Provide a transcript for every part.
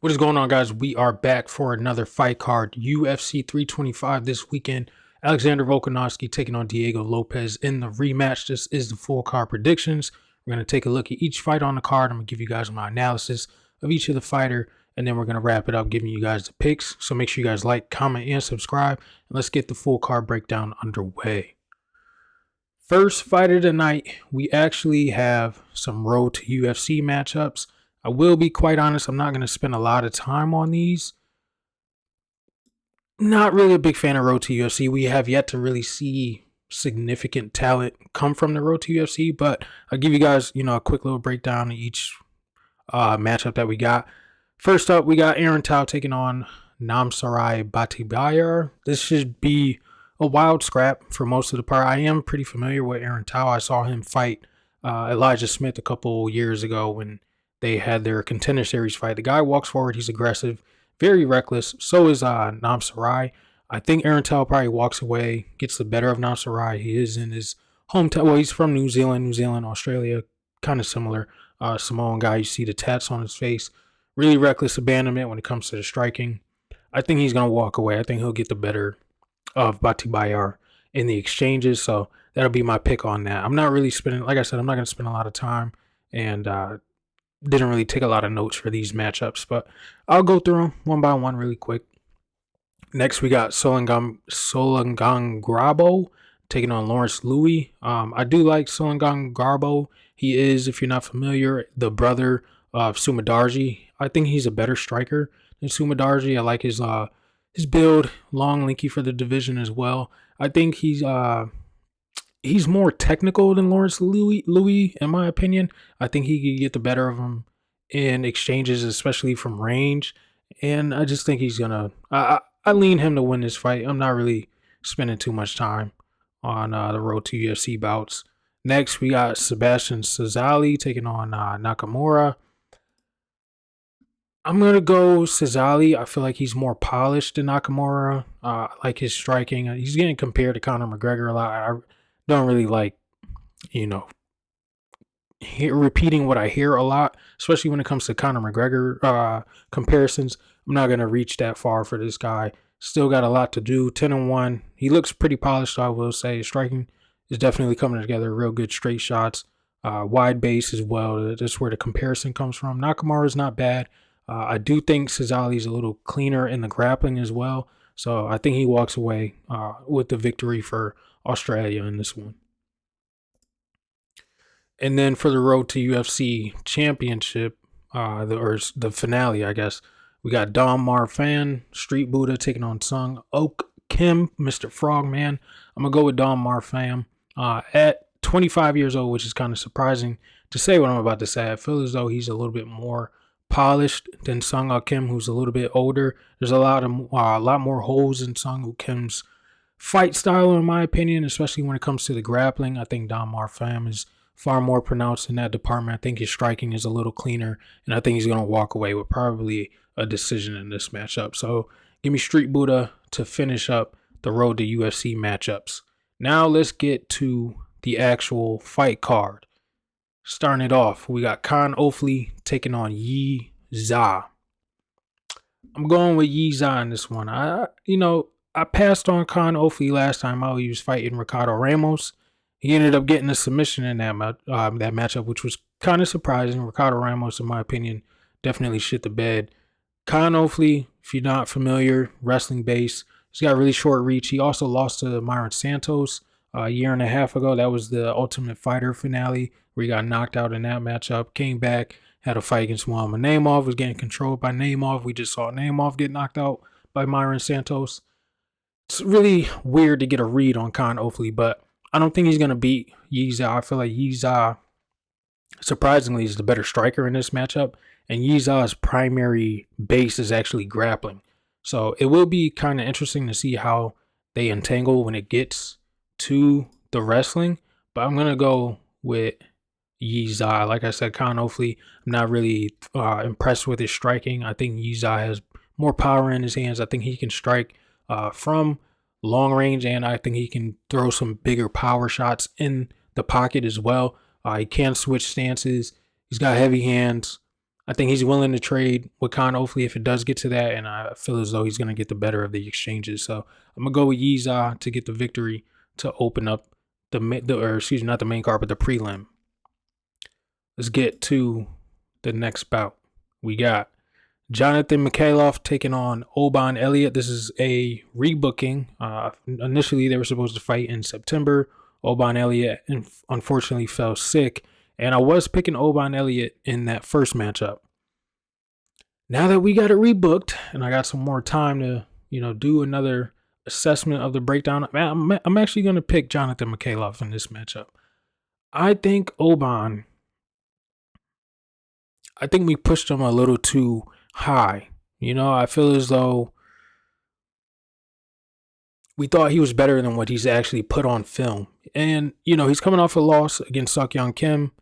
What is going on, guys? We are back for another fight card. UFC 325 this weekend. Alexander Volkanovski taking on Diego Lopes in the rematch. This is the full card predictions. We're going to take a look at each fight on the card. I'm going to give you guys my analysis of each of the fighter, and then we're going to wrap it up giving you guys the picks. So make sure you guys like, comment, and subscribe. And let's get the full card breakdown underway. First fight of the night, we actually have some road to UFC matchups. I will be quite honest, I'm not going to spend a lot of time on these. Not really a big fan of road to UFC. We have yet to really see significant talent come from the road to UFC, but I'll give you guys, a quick little breakdown of each matchup that we got. First up, we got Aaron Tao taking on Namsarai Batibayar. This should be a wild scrap for most of the part. I am pretty familiar with Aaron Tao. I saw him fight Elijah Smith a couple years ago when they had their Contender Series fight. The guy walks forward. He's aggressive, very reckless. So is Namsarai. I think Aaron Tao probably walks away, gets the better of Namsarai. He is in his hometown. Well, he's from New Zealand, Australia. Kind of similar. Samoan guy. You see the tats on his face. Really reckless abandonment when it comes to the striking. I think he's going to walk away. I think he'll get the better of Batibayar in the exchanges. So that'll be my pick on that. I'm not really spending, like I said, I'm not going to spend a lot of time and didn't really take a lot of notes for these matchups, but I'll go through them one by one really quick. Next, we got Solangang Grabo taking on Lawrence Louis. I do like Solangang Grabo. He is, if you're not familiar, the brother of Sumadarji. I think he's a better striker than Sumadarji. I like his build, long, lanky for the division as well. I think he's more technical than Lawrence Louis, in my opinion. I think he could get the better of him in exchanges, especially from range. And I just think he's gonna. I lean him to win this fight. I'm not really spending too much time on the road to UFC bouts. Next, we got Sebastian Cezali taking on Nakamura. I'm going to go Cezali. I feel like he's more polished than Nakamura. I like his striking. He's getting compared to Conor McGregor a lot. I don't really like, repeating what I hear a lot, especially when it comes to Conor McGregor comparisons. I'm not going to reach that far for this guy. Still got a lot to do. 10-1. He looks pretty polished, I will say. His striking is definitely coming together. Real good straight shots. Wide base as well. That's where the comparison comes from. Nakamura is not bad. I do think Cezali is a little cleaner in the grappling as well. So I think he walks away with the victory for Australia in this one. And then for the road to UFC championship, the finale, I guess, we got Dom Marfan, Street Buddha, taking on Sung Ok Kim, Mr. Frogman. I'm going to go with Dom Marfan at 25 years old, which is kind of surprising to say what I'm about to say. I feel as though he's a little bit more polished than Sung Ok Kim, who's a little bit older. There's a lot more holes in Sung Ok Kim's fight style, in my opinion, especially when it comes to the grappling. I think Dom Marfan is far more pronounced in that department. I think his striking is a little cleaner, and I think he's going to walk away with probably a decision in this matchup. So give me Street Buddha to finish up the road to UFC matchups. Now let's get to the actual fight card. Starting it off, we got Khan OFLI taking on YIZHA. I'm going with YIZHA in this one. I passed on Khan OFLI last time out. He was fighting Ricardo Ramos. He ended up getting a submission in that matchup, which was kind of surprising. Ricardo Ramos, in my opinion, definitely shit the bed. Khan OFLI, if you're not familiar, wrestling base. He's got really short reach. He also lost to Myron Santos a year and a half ago. That was the Ultimate Fighter finale where he got knocked out in that matchup. Came back, had a fight against Muhammad Naimov, was getting controlled by Naimov. We just saw Naimov get knocked out by Myron Santos. It's really weird to get a read on Khan OFLI, but I don't think he's going to beat YIZHA. I feel like YIZHA, surprisingly, is the better striker in this matchup, and YIZHA's primary base is actually grappling. So it will be kind of interesting to see how they entangle when it gets to the wrestling, but I'm going to go with YIZHA. Like I said, Khan OFLI, I'm not really impressed with his striking. I think YIZHA has more power in his hands. I think he can strike from long range, and I think he can throw some bigger power shots in the pocket as well. He can switch stances. He's got heavy hands. I think he's willing to trade with Khan OFLI if it does get to that, and I feel as though he's going to get the better of the exchanges. So I'm going to go with YIZHA to get the victory to open up not the main card, but the prelim. Let's get to the next bout. We got Jonathan MICALLEF taking on Oban Elliott. This is a rebooking. Initially, they were supposed to fight in September. Oban Elliott unfortunately fell sick, and I was picking Oban Elliott in that first matchup. Now that we got it rebooked, and I got some more time to, do another assessment of the breakdown, I'm actually going to pick Jonathan MICALLEF in this matchup. I think we pushed him a little too high. I feel as though we thought he was better than what he's actually put on film. And, he's coming off a loss against Seokyeong Kim,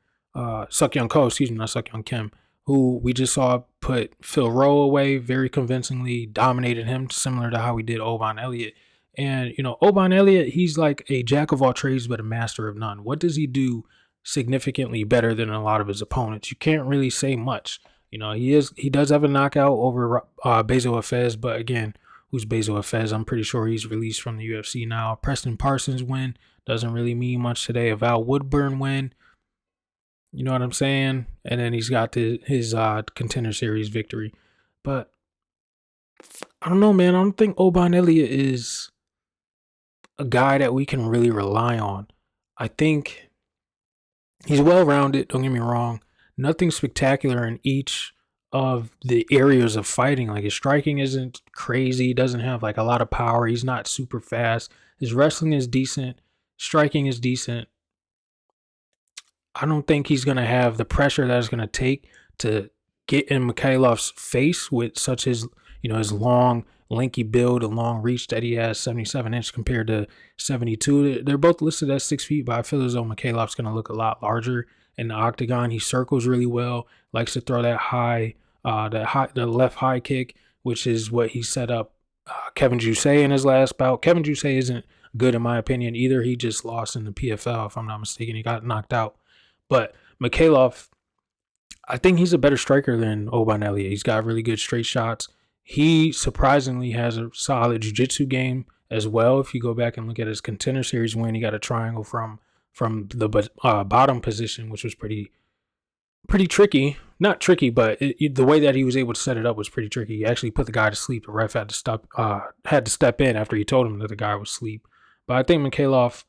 who we just saw put Phil Rowe away very convincingly, dominated him, similar to how we did Oban Elliott. And, Oban Elliott, he's like a jack of all trades, but a master of none. What does he do significantly better than a lot of his opponents? You can't really say much. He does have a knockout over Bezo Hafez, but again, who's Bezo Hafez? I'm pretty sure he's released from the UFC now. Preston Parsons win doesn't really mean much today. A Val Woodburn win, you know what I'm saying? And then he's got his Contender Series victory. But I don't know, man. I don't think Oban Elliott is a guy that we can really rely on. I think he's well-rounded, don't get me wrong. Nothing spectacular in each of the areas of fighting. Like, his striking isn't crazy. He doesn't have like a lot of power. He's not super fast. His wrestling is decent. Striking is decent. I don't think he's going to have the pressure that it's going to take to get in MICALLEF's face with such his long, lanky build and long reach that he has, 77-inch compared to 72. They're both listed at 6 feet, but I feel as though MICALLEF's going to look a lot larger in the octagon. He circles really well, likes to throw the left high kick, which is what he set up Kevin Jousset in his last bout. Kevin Jousset isn't good in my opinion either. He just lost in the PFL, if I'm not mistaken. He got knocked out. But MICALLEF, I think he's a better striker than Oban Elliott. He's got really good straight shots. He surprisingly has a solid jiu-jitsu game as well. If you go back and look at his Contender Series win, he got a triangle from the bottom position, which was pretty tricky. Not tricky, but the way that he was able to set it up was pretty tricky. He actually put the guy to sleep. The ref had to step in after he told him that the guy was asleep. But I think MICALLEF,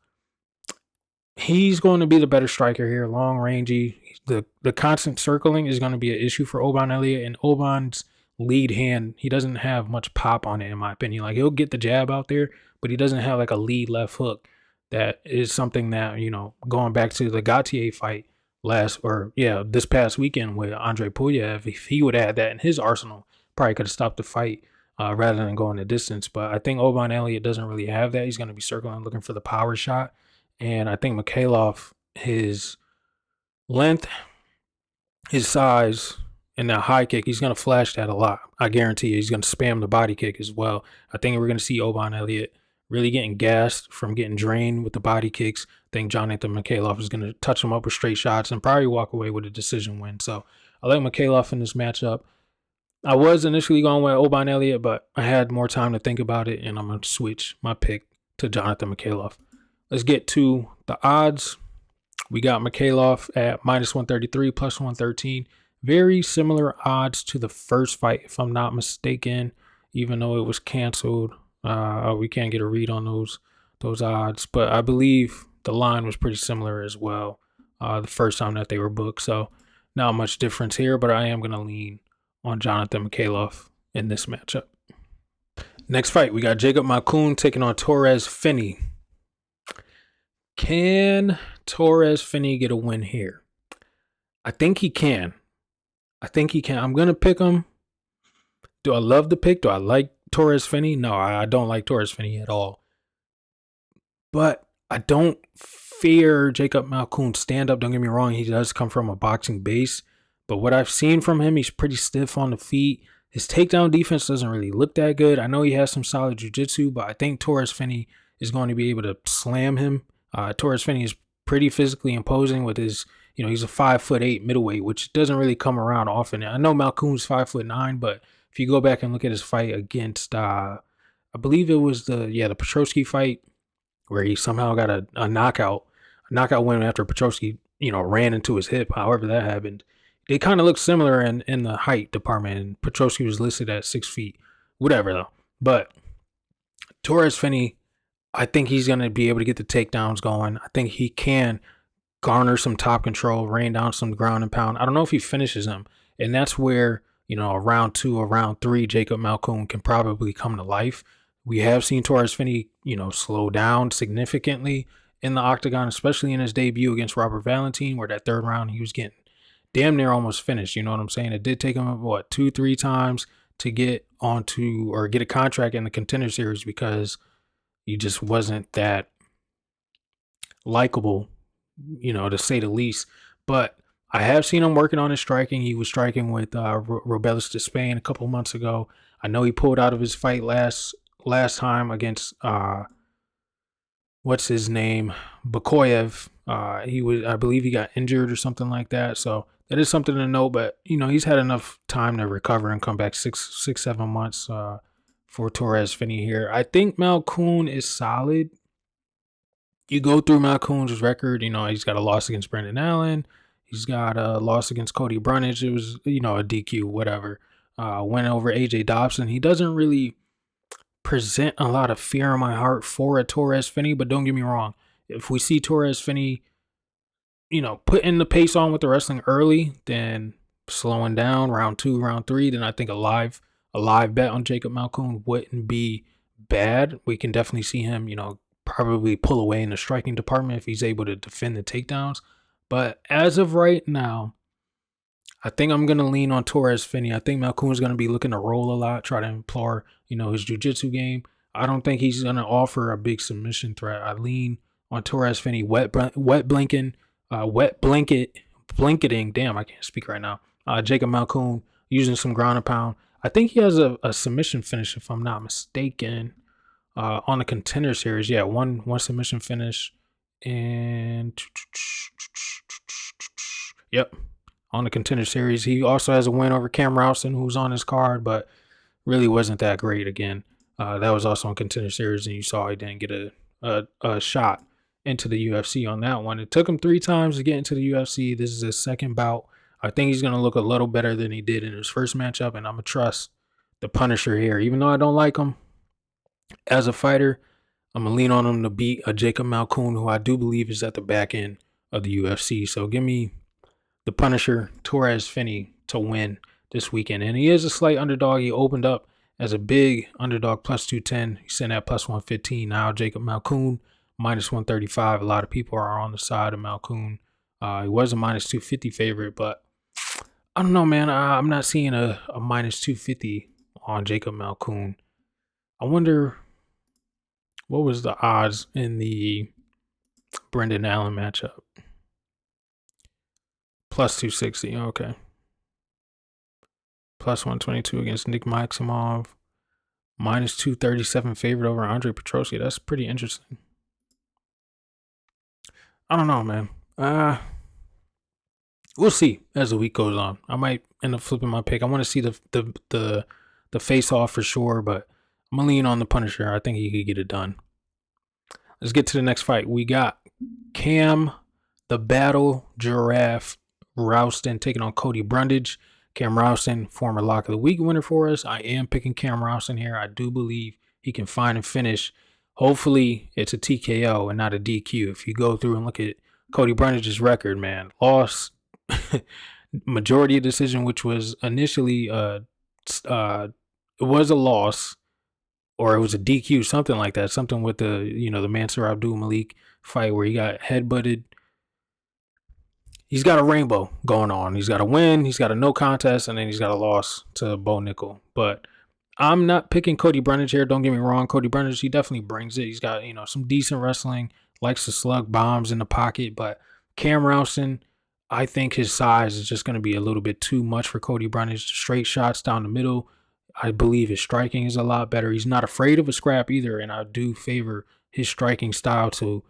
he's going to be the better striker here, long rangey. The constant circling is going to be an issue for Oban Elliott, and Oban's lead hand, he doesn't have much pop on it in my opinion. Like, he'll get the jab out there, but he doesn't have like a lead left hook. That is something that, going back to the Gautier fight this past weekend with Andre Pulev, if he would have had that in his arsenal, probably could have stopped the fight rather than going the distance. But I think Oban Elliott doesn't really have that. He's going to be circling, looking for the power shot. And I think MICALLEF, his length, his size, and that high kick, he's going to flash that a lot. I guarantee you, he's going to spam the body kick as well. I think we're going to see Oban Elliott really getting gassed from getting drained with the body kicks. I think Jonathan MICALLEF is going to touch him up with straight shots and probably walk away with a decision win. So I like MICALLEF in this matchup. I was initially going with Oban Elliott, but I had more time to think about it, and I'm going to switch my pick to Jonathan MICALLEF. Let's get to the odds. We got MICALLEF at -133, +113. Very similar odds to the first fight, if I'm not mistaken, even though it was canceled. We can't get a read on those odds, but I believe the line was pretty similar as well the first time that they were booked. So not much difference here, but I am going to lean on Jonathan MICALLEF in this matchup. Next fight, we got Jacob Malkoun taking on Torres Finney. Can Torres Finney get a win here? I think he can. I'm going to pick him. Do I love the pick? Do I like Torres Finney? No, I don't like Torres Finney at all. But I don't fear Jacob Malkoun's stand-up. Don't get me wrong. He does come from a boxing base. But what I've seen from him, he's pretty stiff on the feet. His takedown defense doesn't really look that good. I know he has some solid jiu-jitsu, but I think Torres Finney is going to be able to slam him. Torres Finney is pretty physically imposing with his he's a 5'8" middleweight, which doesn't really come around often. I know Malkoun's 5'9", but if you go back and look at his fight against, I believe it was the Petrosky fight where he somehow got a knockout win after Petrosky, ran into his hip. However that happened, they kind of look similar in the height department. And Petrosky was listed at 6 feet, whatever though. But Torres Finney, I think he's going to be able to get the takedowns going. I think he can garner some top control, rain down some ground and pound. I don't know if he finishes him. And that's where, round 2 or round 3, Jacob Malkoun can probably come to life. We have seen Torres Finney, slow down significantly in the octagon, especially in his debut against Robert Valentin, where that 3rd round he was getting damn near almost finished. You know what I'm saying? It did take him, 2-3 times to get onto or get a contract in the Contender Series because he just wasn't that likable, to say the least. But I have seen him working on his striking. He was striking with Robelis de Spain a couple months ago. I know he pulled out of his fight last time against what's his name, Bakoyev. I believe he got injured or something like that. So that is something to note. But he's had enough time to recover and come back 6-7 months for Torres Finney here. I think Malkoun is solid. You go through Malkoun's record, he's got a loss against Brendan Allen. He's got a loss against Cody Brundage. It was, a DQ, whatever. Went over AJ Dobson. He doesn't really present a lot of fear in my heart for a Torres Finney, but don't get me wrong. If we see Torres Finney, putting the pace on with the wrestling early, then slowing down round 2, round 3, then I think a live bet on Jacob Malkoun wouldn't be bad. We can definitely see him, probably pull away in the striking department if he's able to defend the takedowns. But as of right now, I think I'm going to lean on Torres Finney. I think Malkoun's going to be looking to roll a lot, try to implore, his jiu-jitsu game. I don't think he's going to offer a big submission threat. I lean on Torres Finney, blanketing. Damn, I can't speak right now. Jacob Malkoun using some ground and pound. I think he has a submission finish, if I'm not mistaken, on the Contender Series. Yeah, one submission finish. And yep, on the Contender Series. He also has a win over Cam Rowston, who's on his card, but really wasn't that great again. That was also on Contender Series, and you saw he didn't get a shot into the UFC on that one. It took him 3 times to get into the UFC. This is his 2nd bout. I think he's going to look a little better than he did in his first matchup, and I'm going to trust the Punisher here. Even though I don't like him as a fighter, I'm going to lean on him to beat a Jacob Malkoun, who I do believe is at the back end of the UFC. So give me the Punisher, Torres Finney, to win this weekend. And he is a slight underdog. He opened up as a big underdog, plus 210. He's sitting at plus 115. Now Jacob Malkoun, minus 135. A lot of people are on the side of Malkoun. He was a minus 250 favorite, but I don't know, man. I'm not seeing a minus 250 on Jacob Malkoun. I wonder what was the odds in the Brendan Allen matchup. Plus 260. Okay. Plus 122 against Nick Maximov. Minus 237 favorite over Andre Petrosky. That's pretty interesting. I don't know, man. We'll see as the week goes on. I might end up flipping my pick. I want to see the face off for sure, but I'm gonna lean on the Punisher. I think he could get it done. Let's get to the next fight. We got Cam, the Battle Giraffe Rowston taking on Cody Brundage. Cam Rowston, former Lock of the Week winner for us. I am picking Cam Rowston here. I do believe he can find and finish. Hopefully, it's a TKO and not a DQ. If you go through and look at Cody Brundage's record, man, loss, majority of decision, which was initially it was a loss, or it was a DQ, something like that. Something with the Mansour Abdul Malik fight where he got headbutted. He's got a rainbow going on. He's got a win, he's got a no contest, and then he's got a loss to Bo Nickel. But I'm not picking Cody Brundage here. Don't get me wrong. Cody Brundage, he definitely brings it. He's got, some decent wrestling, likes to slug bombs in the pocket. But Cam Rowston, I think his size is just going to be a little bit too much for Cody Brundage. Straight shots down the middle. I believe his striking is a lot better. He's not afraid of a scrap either, and I do favor his striking style to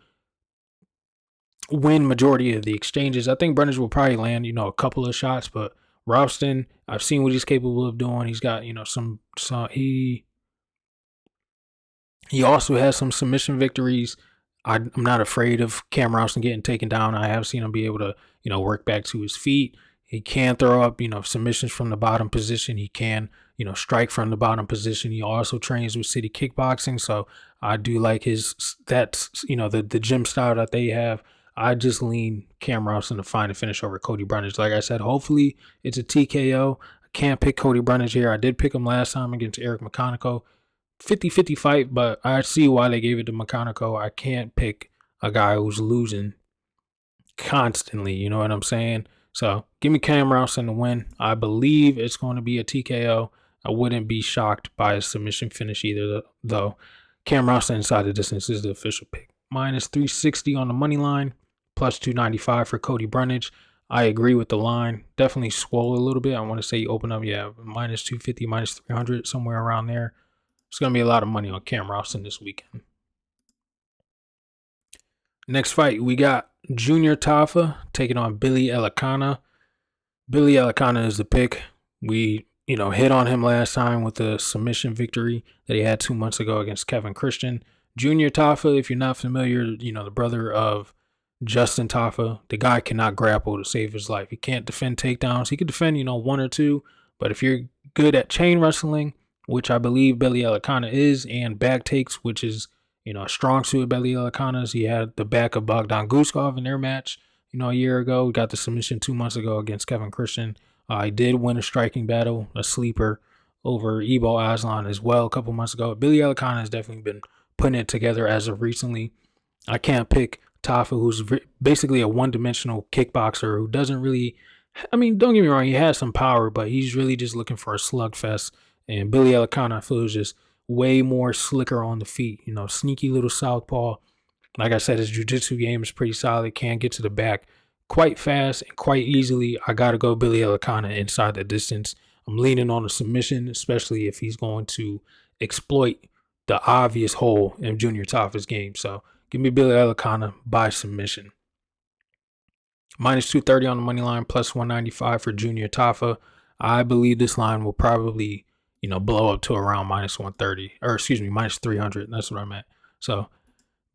win majority of the exchanges. I think Brundage will probably land, a couple of shots, but ROWSTON, I've seen what he's capable of doing. He's got, some he also has some submission victories. I'm not afraid of Cam ROWSTON getting taken down. I have seen him be able to, work back to his feet. He can throw up, submissions from the bottom position. He can, strike from the bottom position. He also trains with City Kickboxing, so I do like the gym style that they have. I just lean Cam ROWSTON to find a finish over Cody Brundage. Like I said, hopefully it's a TKO. I can't pick Cody Brundage here. I did pick him last time against Eric McConaughey. 50-50 fight, but I see why they gave it to McConaughey. I can't pick a guy who's losing constantly, you know what I'm saying? So give me Cam ROWSTON to win. I believe it's going to be a TKO. I wouldn't be shocked by a submission finish either, though. Cam ROWSTON inside the distance is the official pick. Minus 360 on the money line, plus 295 for Cody Brundage. I agree with the line. Definitely swole a little bit. I want to say you open up, minus 250, minus 300, somewhere around there. It's going to be a lot of money on Cam ROWSTON this weekend. Next fight, we got Junior TAFA taking on Billy ELEKANA. Billy ELEKANA is the pick. We, hit on him last time with the submission victory that he had 2 months ago against Kevin Christian. Junior TAFA, if you're not familiar, the brother of Justin TAFA, the guy cannot grapple to save his life. He can't defend takedowns. He could defend, one or two, but if you're good at chain wrestling, which I believe Billy ELEKANA is, and back takes, which is, a strong suit of Billy ELEKANA's. He had the back of Bogdan Guskov in their match, a year ago. He got the submission 2 months ago against Kevin Christian. He did win a striking battle, a sleeper, over Ebo Aslan as well a couple months ago. Billy ELEKANA has definitely been putting it together as of recently. I can't pick TAFA, who's basically a one-dimensional kickboxer who doesn't really, don't get me wrong, he has some power, but he's really just looking for a slugfest. And Billy ELEKANA, I feel, is just way more slicker on the feet. Sneaky little southpaw. Like I said, his jiu-jitsu game is pretty solid. Can get to the back quite fast and quite easily. I got to go Billy ELEKANA inside the distance. I'm leaning on a submission, especially if he's going to exploit the obvious hole in Junior TAFA's game. So give me Billy ELEKANA by submission. Minus 230 on the money line, plus 195 for Junior TAFA. I believe this line will probably blow up to around minus 130, or excuse me, minus 300. That's what I meant. So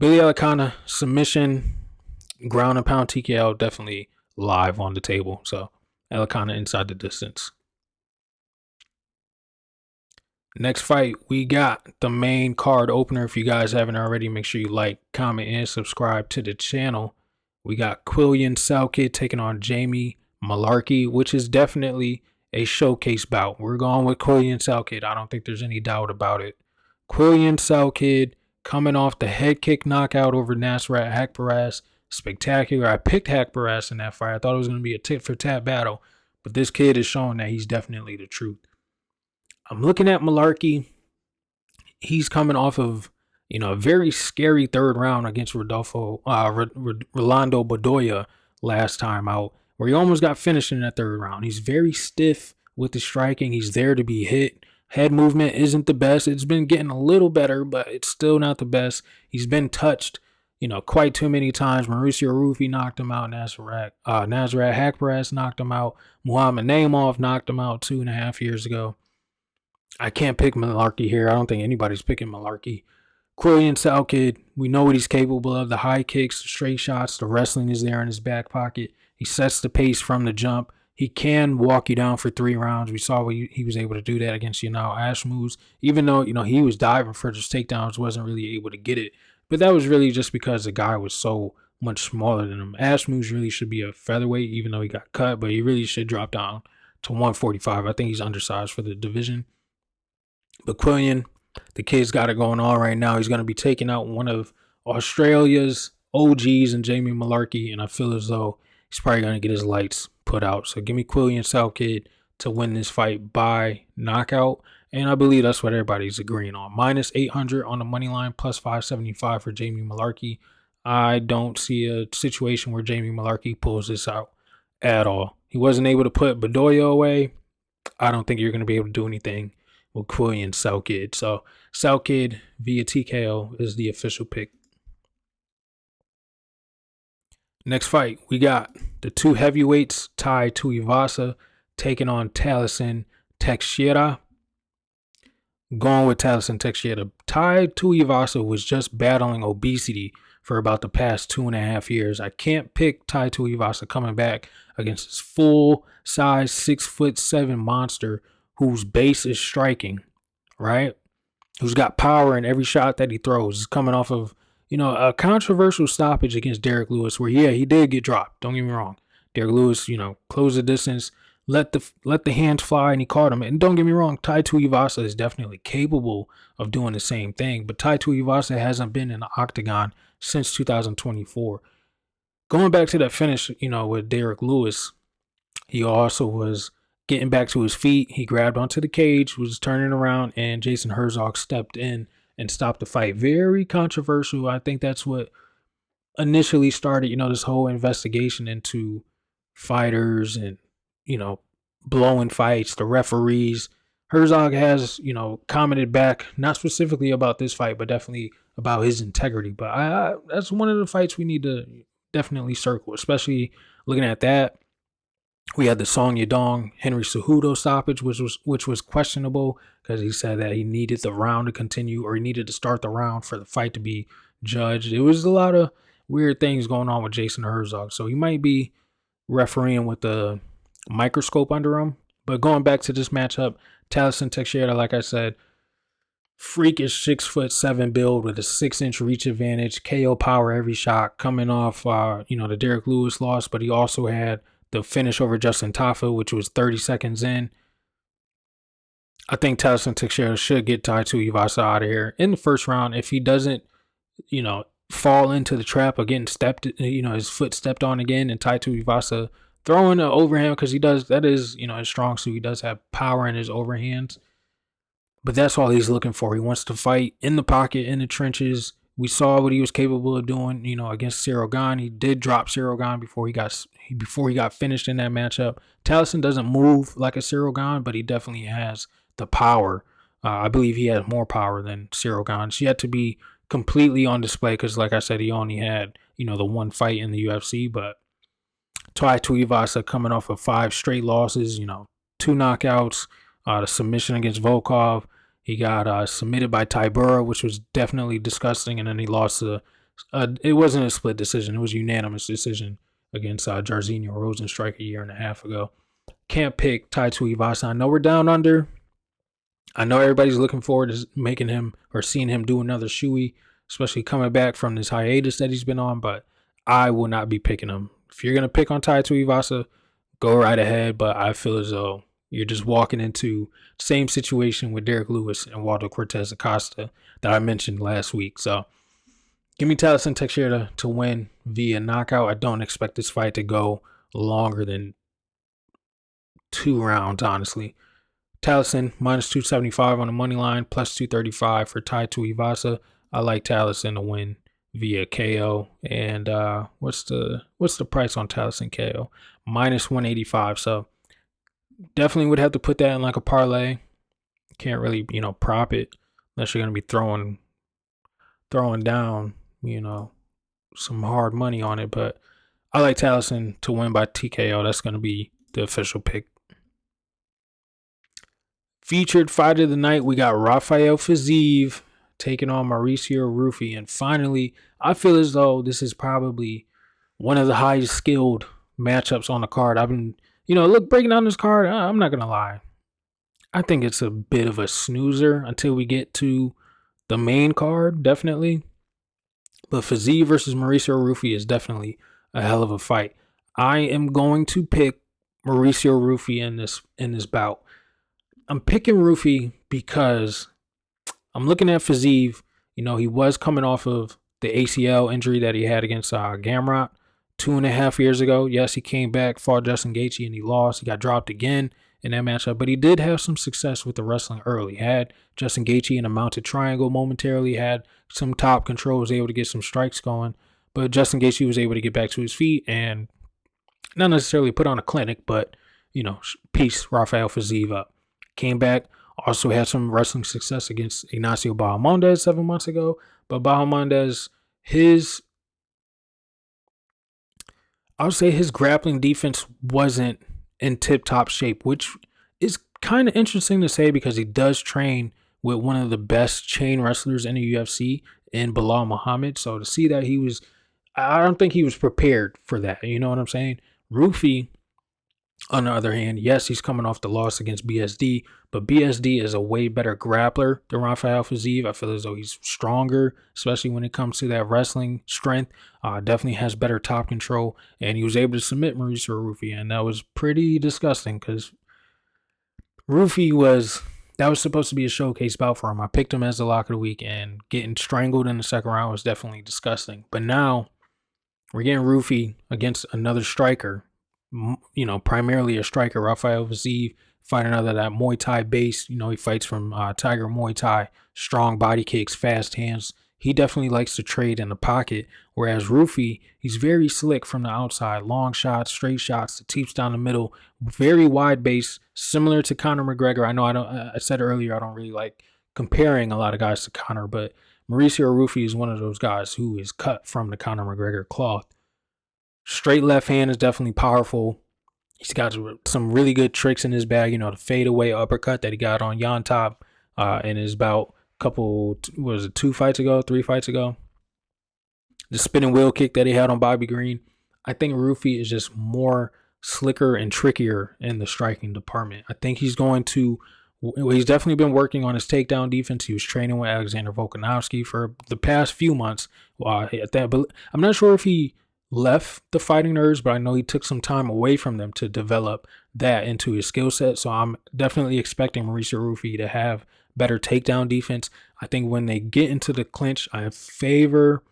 Billy ELEKANA, submission, ground and pound TKO, definitely live on the table. So ELEKANA inside the distance. Next fight, we got the main card opener. If you guys haven't already, make sure you like, comment, and subscribe to the channel. We got Quillian SALKILLD taking on Jamie Mullarkey, which is definitely a showcase bout. We're going with Quillian SALKILLD. I don't think there's any doubt about it. Quillian SALKILLD coming off the head kick knockout over Nasrat Haqparast. Spectacular. I picked Haqparast in that fight. I thought it was going to be a tit for tat battle, but this kid is showing that he's definitely the truth. I'm looking at Mullarkey. He's coming off of, a very scary third round against Rolando Bedoya last time out, where he almost got finished in that third round. He's very stiff with the striking. He's there to be hit. Head movement isn't the best. It's been getting a little better, but it's still not the best. He's been touched, quite too many times. Mauricio Rufy knocked him out. Nasrat Haqparast knocked him out. Muhammad Naimov knocked him out 2.5 years ago. I can't pick Mullarkey here. I don't think anybody's picking Mullarkey. Quillian SALKILLD, we know what he's capable of. The high kicks, the straight shots, the wrestling is there in his back pocket. He sets the pace from the jump. He can walk you down for 3 rounds. We saw he was able to do that against Yanal Ashmouz. Even though, he was diving for just takedowns, wasn't really able to get it. But that was really just because the guy was so much smaller than him. Ashmouz really should be a featherweight, even though he got cut, but he really should drop down to 145. I think he's undersized for the division. But Quillian, the kid's got it going on right now. He's going to be taking out one of Australia's OGs and Jamie Mullarkey, and I feel as though he's probably going to get his lights put out. So give me Quillian SALKILLD to win this fight by knockout, and I believe that's what everybody's agreeing on. Minus 800 on the money line, plus 575 for Jamie Mullarkey. I don't see a situation where Jamie Mullarkey pulls this out at all. He wasn't able to put Bedoya away. I don't think you're going to be able to do anything with Quillian SALKILLD. So SALKILLD via TKO is the official pick. Next fight, we got the two heavyweights, Tai Tuivasa, taking on Thaleson Teixeira. Going with Thaleson Teixeira. Tai Tuivasa was just battling obesity for about the past 2.5 years. I can't pick Tai Tuivasa coming back against this full size 6'7" monster whose base is striking, right? Who's got power in every shot that he throws. He's coming off of, a controversial stoppage against Derek Lewis where, yeah, he did get dropped. Don't get me wrong. Derek Lewis, closed the distance, let the hands fly, and he caught him. And don't get me wrong, Tai Tuivasa is definitely capable of doing the same thing. But Tai Tuivasa hasn't been in the octagon since 2024. Going back to that finish, with Derek Lewis, he also was getting back to his feet. He grabbed onto the cage, was turning around, and Jason Herzog stepped in and stopped the fight. Very controversial. I think that's what initially started, this whole investigation into fighters and, blowing fights, the referees. Herzog has, commented back, not specifically about this fight, but definitely about his integrity. But that's one of the fights we need to definitely circle, especially looking at that. We had the Song Yadong Henry Cejudo stoppage, which was questionable because he said that he needed the round to continue, or he needed to start the round for the fight to be judged. It was a lot of weird things going on with Jason Herzog, so he might be refereeing with the microscope under him. But going back to this matchup, Thaleson Teixeira, like I said, freakish 6'7" build with a 6-inch reach advantage, KO power every shot, coming off the Derek Lewis loss, but he also had the finish over Justin TAFA, which was 30 seconds in. I think Thaleson Teixeira should get Tai Tuivasa out of here in the first round. If he doesn't, fall into the trap of getting his foot stepped on again, and Tai Tuivasa throwing an overhand, because that is his strong suit. He does have power in his overhands. But that's all he's looking for. He wants to fight in the pocket, in the trenches. We saw what he was capable of doing, against Cyril Gane. He did drop Cyril Gane before he got finished in that matchup. Thaleson doesn't move like a Cyril Gane, but he definitely has the power. I believe he has more power than Cyril Gane. It's yet to be completely on display because, like I said, he only had, the one fight in the UFC. But Tai Tuivasa coming off of 5 straight losses, 2 knockouts, the submission against Volkov. He got submitted by Tybura, which was definitely disgusting, and then he lost it wasn't a split decision. It was a unanimous decision against Jairzinho Rosenstrike a year and a half ago. Can't pick Tai Tuivasa. I know we're down under. I know everybody's looking forward to making him or seeing him do another shoey, especially coming back from this hiatus that he's been on, but I will not be picking him. If you're going to pick on Tai Tuivasa, go right ahead, but I feel as though you're just walking into the same situation with Derek Lewis and Waldo Cortez Acosta that I mentioned last week. So give me Thaleson Teixeira to win via knockout. I don't expect this fight to go longer than 2 rounds, honestly. Thaleson minus 275 on the money line, plus 235 for Tai Tuivasa. I like Thaleson to win via KO. And what's the price on Thaleson KO? Minus 185. So definitely would have to put that in like a parlay. Can't really, prop it unless you're gonna be throwing down, some hard money on it. But I like Thaleson to win by TKO. That's gonna be the official pick. Featured fight of the night, we got Rafael FIZIEV taking on Mauricio Rufy. And finally, I feel as though this is probably one of the highest skilled matchups on the card. I've been, breaking down this card, I'm not going to lie. I think it's a bit of a snoozer until we get to the main card, definitely. But FIZIEV versus Mauricio Rufy is definitely a hell of a fight. I am going to pick Mauricio Rufy in this bout. I'm picking Rufy because I'm looking at FIZIEV. He was coming off of the ACL injury that he had against Gamrot 2.5 years ago. Yes, he came back, fought Justin Gaethje, and he lost. He got dropped again in that matchup, but he did have some success with the wrestling early. Had Justin Gaethje in a mounted triangle momentarily, had some top control, was able to get some strikes going, but Justin Gaethje was able to get back to his feet and not necessarily put on a clinic, but, piece Rafael FIZIEV up. Came back, also had some wrestling success against Ignacio Bahamondes 7 months ago. But Bahamondes, his I would say his grappling defense wasn't in tip-top shape, which is kind of interesting to say because he does train with one of the best chain wrestlers in the UFC in Bilal Muhammad. So to see that I don't think he was prepared for that. You know what I'm saying? Ruffy, on the other hand, yes, he's coming off the loss against BSD, but BSD is a way better grappler than Rafael FIZIEV. I feel as though he's stronger, especially when it comes to that wrestling strength. Definitely has better top control, and he was able to submit Mauricio Ruffy, and that was pretty disgusting because that was supposed to be a showcase bout for him. I picked him as the lock of the week, and getting strangled in the second round was definitely disgusting. But now we're getting Ruffy against another striker, primarily a striker, Rafael FIZIEV, fighting out of that Muay Thai base. He fights from Tiger Muay Thai, strong body kicks, fast hands. He definitely likes to trade in the pocket, whereas Ruffy, he's very slick from the outside, long shots, straight shots, the teeps down the middle, very wide base, similar to Conor McGregor. I know I said earlier I don't really like comparing a lot of guys to Conor, but Mauricio Ruffy is one of those guys who is cut from the Conor McGregor cloth. Straight left hand is definitely powerful. He's got some really good tricks in his bag. The fadeaway uppercut that he got on Yon Top in his bout three fights ago. The spinning wheel kick that he had on Bobby Green. I think Ruffy is just more slicker and trickier in the striking department. I think he's definitely been working on his takedown defense. He was training with Alexander Volkanovski for the past few months. But I'm not sure if he left the fighting nerds, but I know he took some time away from them to develop that into his skill set. So I'm definitely expecting Mauricio Ruffy to have better takedown defense. I think when they get into the clinch, I'll favor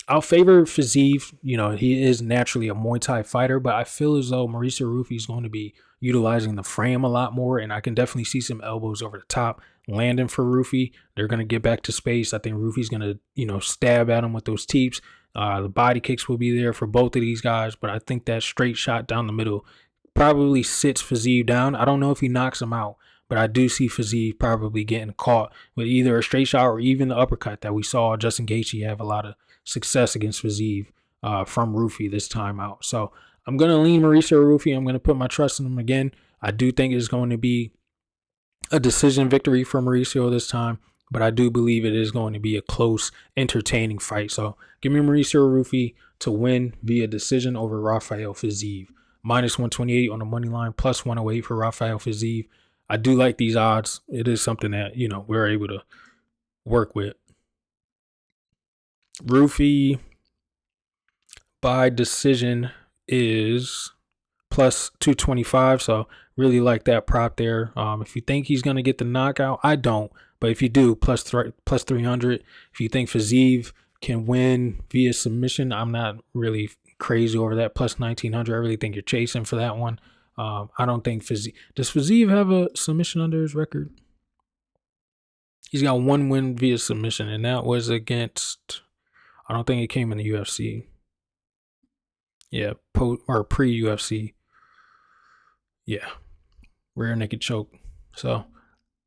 FIZIEV. He is naturally a Muay Thai fighter, but I feel as though Mauricio Ruffy is going to be utilizing the frame a lot more, and I can definitely see some elbows over the top landing for Ruffy. They're going to get back to space. I think Ruffy's going to, stab at him with those teeps. The body kicks will be there for both of these guys, but I think that straight shot down the middle probably sits FIZIEV down. I don't know if he knocks him out, but I do see FIZIEV probably getting caught with either a straight shot or even the uppercut that we saw Justin Gaethje have a lot of success against FIZIEV from Ruffy this time out. So I'm going to lean Mauricio Ruffy. I'm going to put my trust in him again. I do think it's going to be a decision victory for Mauricio this time, but I do believe it is going to be a close, entertaining fight. So give me Mauricio Ruffy to win via decision over Rafael FIZIEV. -128 on the money line, +108 for Rafael FIZIEV. I do like these odds. It is something that, we're able to work with. Ruffy by decision is +225. So really like that prop there. If you think he's going to get the knockout, I don't. But if you do, plus 300. If you think FIZIEV can win via submission, I'm not really crazy over that. Plus 1900. I really think you're chasing for that one. I don't think does FIZIEV have a submission under his record? He's got one win via submission, and that was against, I don't think it came in the UFC. Yeah, pre-UFC. Yeah, rear naked choke. So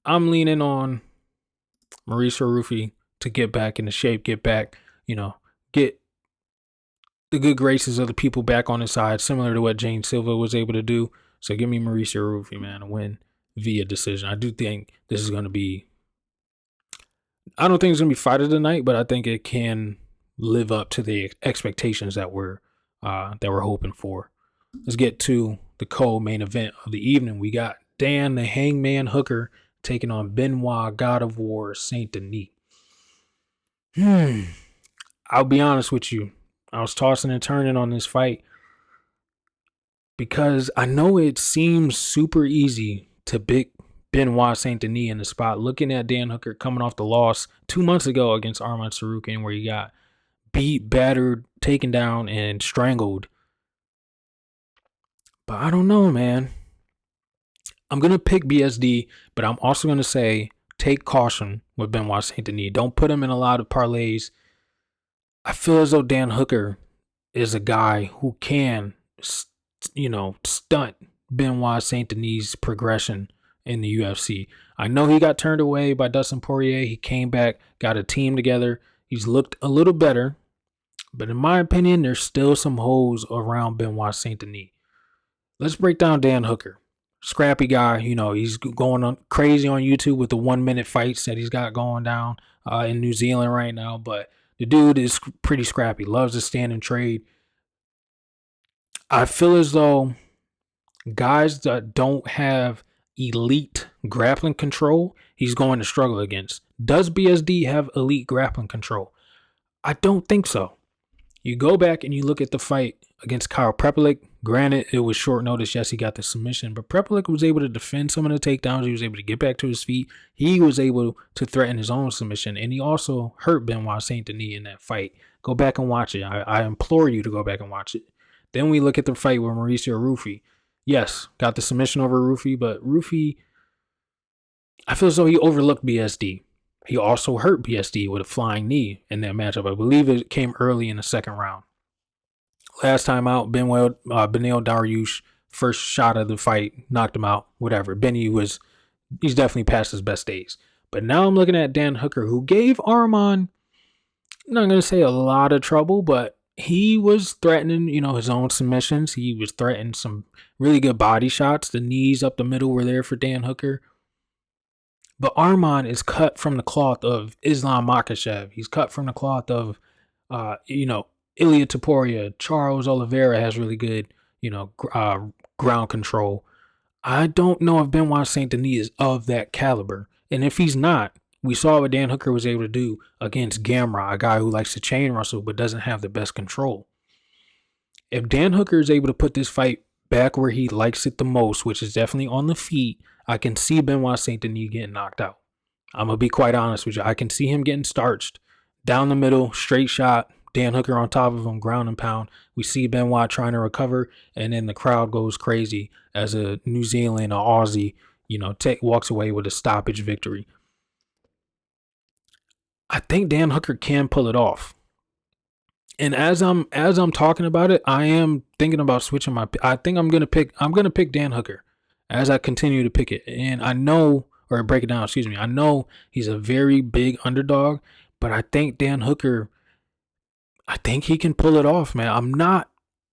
I'm leaning on Mauricio Ruffy to get back into shape, get back, get the good graces of the people back on his side, similar to what Jane Silva was able to do. So give me Mauricio Ruffy, man, to win via decision. I do think this is going to be, I don't think it's going to be fight of the night, but I think it can live up to the expectations that we're hoping for. Let's get to the co-main event of the evening. We got Dan the Hangman Hooker taking on Benoit God of War Saint Denis. I'll be honest with you. I was tossing and turning on this fight because I know it seems super easy to pick Benoit Saint Denis in the spot. Looking at Dan Hooker coming off the loss 2 months ago against Arman Tsarukyan, where he got beat, battered, taken down, and strangled. But I don't know, man. I'm going to pick BSD, but I'm also going to say take caution with Benoit Saint Denis. Don't put him in a lot of parlays. I feel as though Dan Hooker is a guy who can, stunt Benoit Saint Denis' progression in the UFC. I know he got turned away by Dustin Poirier. He came back, got a team together. He's looked a little better. But in my opinion, there's still some holes around Benoit Saint Denis. Let's break down Dan Hooker. Scrappy guy, he's going on crazy on YouTube with the 1 minute fights that he's got going down in New Zealand right now. But the dude is pretty scrappy, loves to stand and trade. I feel as though guys that don't have elite grappling control, he's going to struggle against. Does BSD have elite grappling control? I don't think so. You go back and you look at the fight against Kyle Prepelic. Granted, it was short notice. Yes, he got the submission, but Prepelic was able to defend some of the takedowns. He was able to get back to his feet. He was able to threaten his own submission, and he also hurt Benoit Saint Denis in that fight. Go back and watch it. I implore you to go back and watch it. Then we look at the fight with Mauricio Rufy. Yes, got the submission over Rufy, but Rufy, I feel as though he overlooked BSD. He also hurt BSD with a flying knee in that matchup. I believe it came early in the second round. Last time out, Beneil Dariush, first shot of the fight, knocked him out. Whatever. He's definitely past his best days. But now I'm looking at Dan Hooker, who gave Arman, I'm not going to say a lot of trouble, but he was threatening, his own submissions. He was threatening some really good body shots. The knees up the middle were there for Dan Hooker. But Arman is cut from the cloth of Islam Makhachev. He's cut from the cloth of, ELLIOTT Topuria. Charles Oliveira has really good, ground control. I don't know if Benoit Saint Denis is of that caliber. And if he's not, we saw what Dan Hooker was able to do against Gamrot, a guy who likes to chain wrestle but doesn't have the best control. If Dan Hooker is able to put this fight back where he likes it the most, which is definitely on the feet, I can see Benoit Saint Denis getting knocked out. I'm going to be quite honest with you. I can see him getting starched. Down the middle, straight shot, Dan Hooker on top of him, ground and pound. We see Benoit trying to recover, and then the crowd goes crazy as a New Zealand or Aussie, walks away with a stoppage victory. I think Dan Hooker can pull it off. And as I'm talking about it, I am thinking about switching I think I'm gonna pick Dan Hooker as I continue to pick it. And I know he's a very big underdog, but I think Dan Hooker, I think he can pull it off, man. I'm not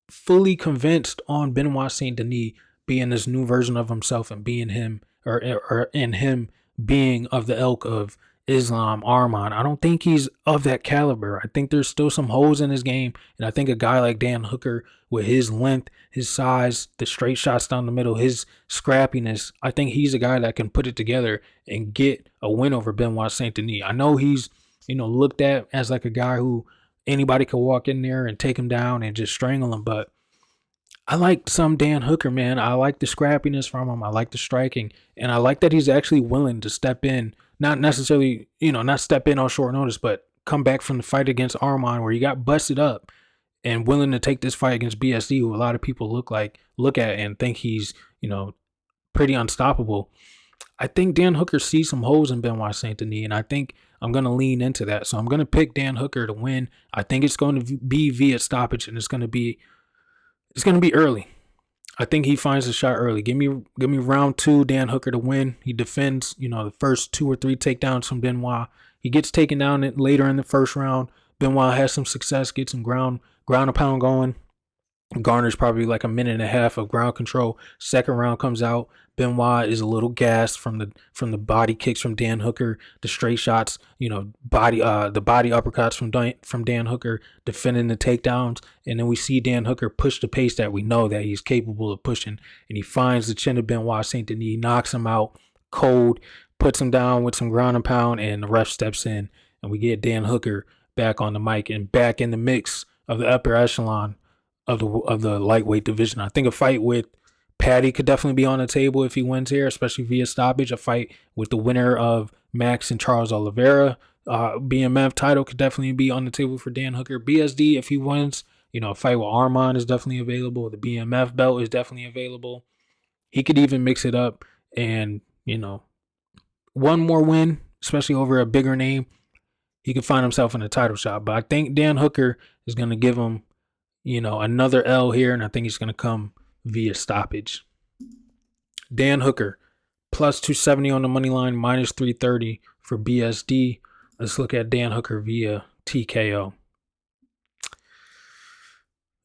fully convinced on Benoit Saint Denis being this new version of himself and being him or in him being of the ilk of Islam Arman. I don't think he's of that caliber. I think there's still some holes in his game, and I think a guy like Dan Hooker, with his length, his size, the straight shots down the middle, his scrappiness, I think he's a guy that can put it together and get a win over Benoit Saint Denis. I know he's looked at as like a guy who anybody could walk in there and take him down and just strangle him, but I like some Dan Hooker, man. I like the scrappiness from him. I like the striking, and I like that he's actually willing to step in. Not necessarily, not step in on short notice, but come back from the fight against Arman where he got busted up and willing to take this fight against BSD, who a lot of people look at and think he's, pretty unstoppable. I think Dan Hooker sees some holes in Benoit Saint Denis, and I think I'm going to lean into that. So I'm going to pick Dan Hooker to win. I think it's going to be via stoppage, and it's going to be early. I think he finds the shot early. Give me round 2, Dan Hooker to win. He defends, the first 2 or 3 takedowns from Benoit. He gets taken down later in the first round. Benoit has some success, gets some ground and pound going. Garners probably like a minute and a half of ground control. Second round comes out. Benoit is a little gassed from the body kicks from Dan Hooker, the straight shots, the body uppercuts from Dan Hooker, defending the takedowns, and then we see Dan Hooker push the pace that we know that he's capable of pushing, and he finds the chin of Benoit Saint Denis, knocks him out cold, puts him down with some ground and pound, and the ref steps in, and we get Dan Hooker back on the mic and back in the mix of the upper echelon of the lightweight division. I think a fight with Patty could definitely be on the table if he wins here, especially via stoppage. A fight with the winner of Max and Charles Oliveira, BMF title could definitely be on the table for Dan Hooker. BSD, if he wins, a fight with Arman is definitely available. The BMF belt is definitely available. He could even mix it up and, one more win, especially over a bigger name, he could find himself in a title shot. But I think Dan Hooker is going to give him, another L here, and I think he's going to come via stoppage. Dan Hooker, plus 270 on the money line, minus 330 for BSD. Let's look at Dan Hooker via TKO.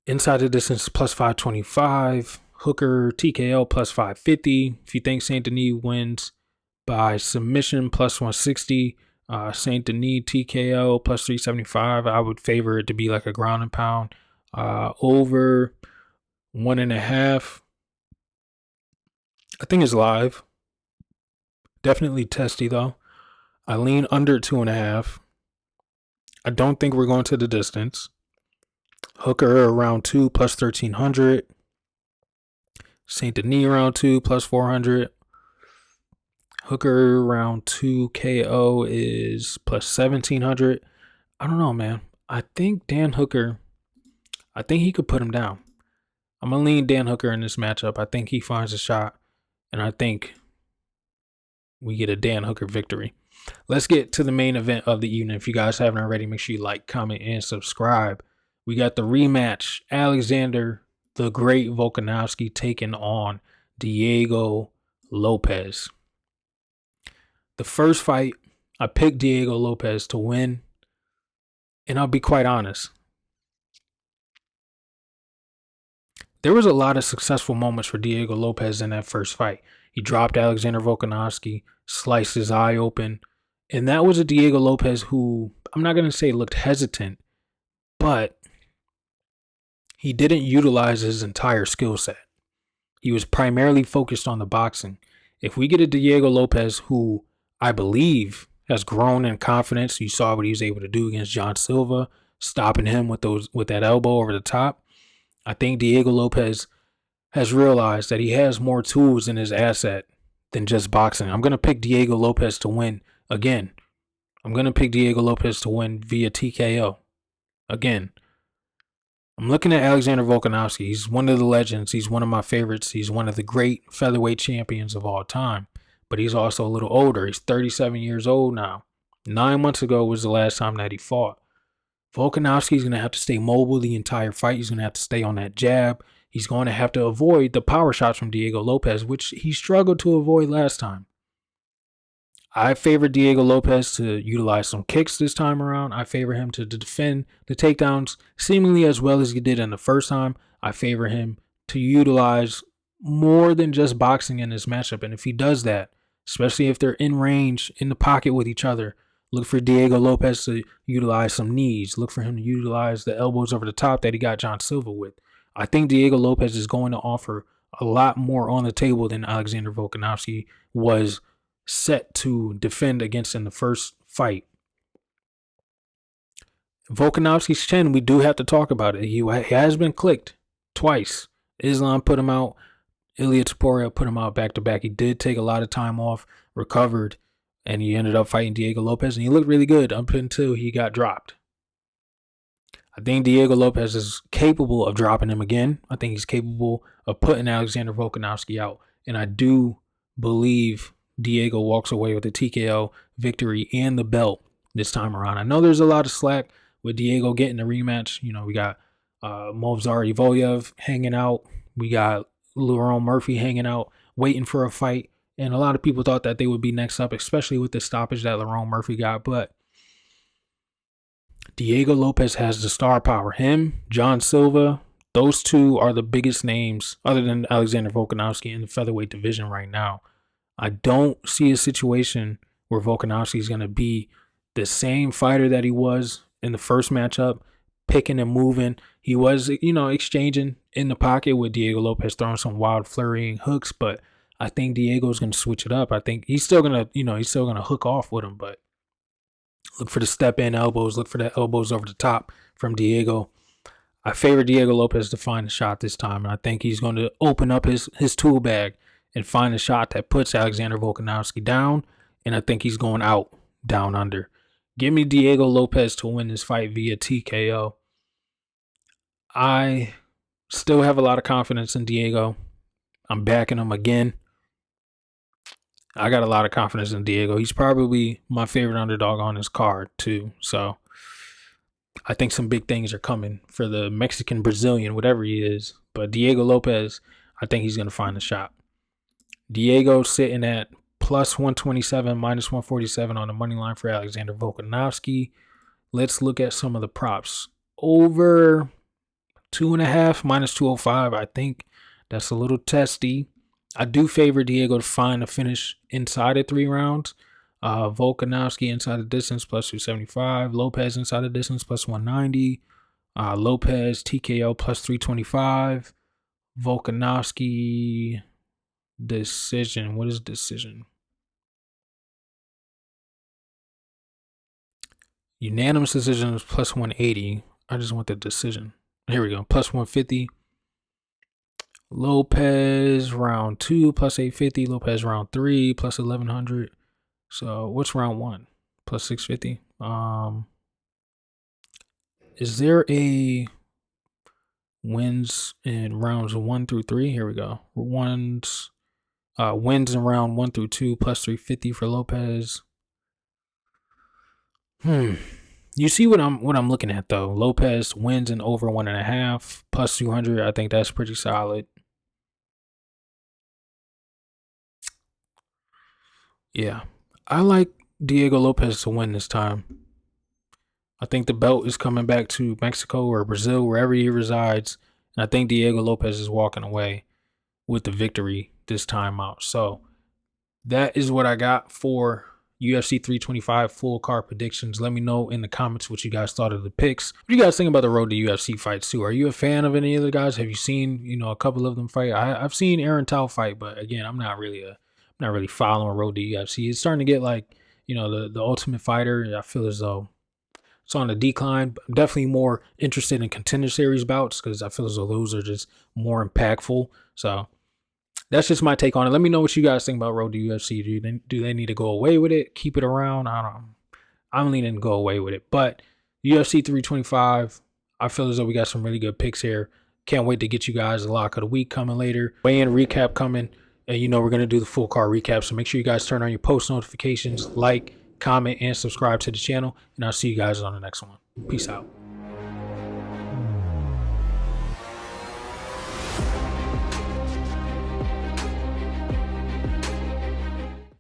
Inside the distance plus 525. Hooker TKO plus 550. If you think Saint Denis wins by submission plus 160. Saint Denis TKO plus 375. I would favor it to be like a ground and pound. Over 1.5. I think it's live. Definitely testy though. I lean under 2.5. I don't think we're going to the distance. Hooker around 2 plus 1300. Saint Denis around 2 plus 400. Hooker round 2 KO is plus 1700. I don't know, man. I think Dan Hooker, I think he could put him down. I'm going to lean Dan Hooker in this matchup. I think he finds a shot, and I think we get a Dan Hooker victory. Let's get to the main event of the evening. If you guys haven't already, make sure you like, comment, and subscribe. We got the rematch. Alexander the Great Volkanovski taking on Diego Lopes. The first fight, I picked Diego Lopes to win, and I'll be quite honest. There was a lot of successful moments for Diego Lopes in that first fight. He dropped Alexander Volkanovski, sliced his eye open, and that was a Diego Lopes who, I'm not going to say looked hesitant, but he didn't utilize his entire skill set. He was primarily focused on the boxing. If we get a Diego Lopes who I believe has grown in confidence, you saw what he was able to do against John Silva, stopping him with that elbow over the top. I think Diego Lopes has realized that he has more tools in his asset than just boxing. I'm going to pick Diego Lopes to win again. I'm going to pick Diego Lopes to win via TKO again. I'm looking at Alexander Volkanovski. He's one of the legends. He's one of my favorites. He's one of the great featherweight champions of all time. But he's also a little older. He's 37 years old now. 9 months ago was the last time that he fought. Volkanovski's going to have to stay mobile the entire fight. He's going to have to stay on that jab. He's going to have to avoid the power shots from Diego Lopes, which he struggled to avoid last time. I favor Diego Lopes to utilize some kicks this time around. I favor him to defend the takedowns seemingly as well as he did in the first time. I favor him to utilize more than just boxing in this matchup. And if he does that, especially if they're in range, in the pocket with each other, look for Diego Lopes to utilize some knees. Look for him to utilize the elbows over the top that he got John Silva with. I think Diego Lopes is going to offer a lot more on the table than Alexander Volkanovski was set to defend against in the first fight. Volkanovski's chin, we do have to talk about it. He has been clicked twice. Islam put him out. ELLIOTT put him out back to back. He did take a lot of time off, recovered, and he ended up fighting Diego Lopes, and he looked really good up until he got dropped. I think Diego Lopes is capable of dropping him again. I think he's capable of putting Alexander Volkanovski out, and I do believe Diego walks away with the TKO victory and the belt this time around. I know there's a lot of slack with Diego getting the rematch. You know, we got Movsar Evloev hanging out. We got Lerone Murphy hanging out, waiting for a fight. And a lot of people thought that they would be next up, especially with the stoppage that Lerone Murphy got. But Diego Lopes has the star power. Him, John Silva, those two are the biggest names other than Alexander Volkanovski in the featherweight division right now. I don't see a situation where Volkanovski is going to be the same fighter that he was in the first matchup, picking and moving. He was, exchanging in the pocket with Diego Lopes, throwing some wild flurrying hooks, but I think Diego's going to switch it up. I think he's still going to, hook off with him, but look for the step in elbows, look for the elbows over the top from Diego. I favor Diego Lopes to find a shot this time, and I think he's going to open up his tool bag and find a shot that puts Alexander Volkanovski down, and I think he's going out, down under. Give me Diego Lopes to win this fight via TKO. I still have a lot of confidence in Diego. I'm backing him again. I got a lot of confidence in Diego. He's probably my favorite underdog on this card too. So I think some big things are coming for the Mexican, Brazilian, whatever he is. But Diego Lopes, I think he's going to find a shot. Diego sitting at plus 127, minus 147 on the money line for Alexander Volkanovski. Let's look at some of the props. Over 2.5 minus 205. I think that's a little testy. I do favor Diego to find a finish inside of 3 rounds. Volkanovski inside the distance plus 275. Lopes inside the distance plus 190. Lopes TKO plus 325. Volkanovski decision. What is decision? Unanimous decision is plus 180. I just want the decision. Here we go. Plus 150. Lopes round 2 plus 850. Lopes round 3 plus 1100. So what's round 1? Plus 650. Is there a wins in rounds 1 through 3? Here we go. Wins in round 1 through 2 plus 350 for Lopes. You see what I'm looking at though. Lopes wins in over 1.5 plus 200. I think that's pretty solid. Yeah, I like Diego Lopes to win this time. I think the belt is coming back to Mexico or Brazil, wherever he resides, and I think Diego Lopes is walking away with the victory this time out. So that is what I got for UFC 325 full card predictions. Let me know in the comments what you guys thought of the picks. What do you guys think about the road to UFC fights too? Are you a fan of any of the guys? Have you seen, a couple of them fight? I've seen Aaron Tal fight, but again, I'm not really following road to UFC. It's starting to get like, the Ultimate Fighter. I feel as though it's on the decline. I'm definitely more interested in Contender Series bouts because I feel as though those are just more impactful. So that's just my take on it. Let me know what you guys think about road to UFC. Do they need to go away with it? Keep it around? I don't know. I'm leaning to go away with it. But UFC 325, I feel as though we got some really good picks here. Can't wait to get you guys a lock of the week coming later. Weigh-in recap coming. And we're going to do the full card recap. So make sure you guys turn on your post notifications, like, comment, and subscribe to the channel. And I'll see you guys on the next one. Peace out.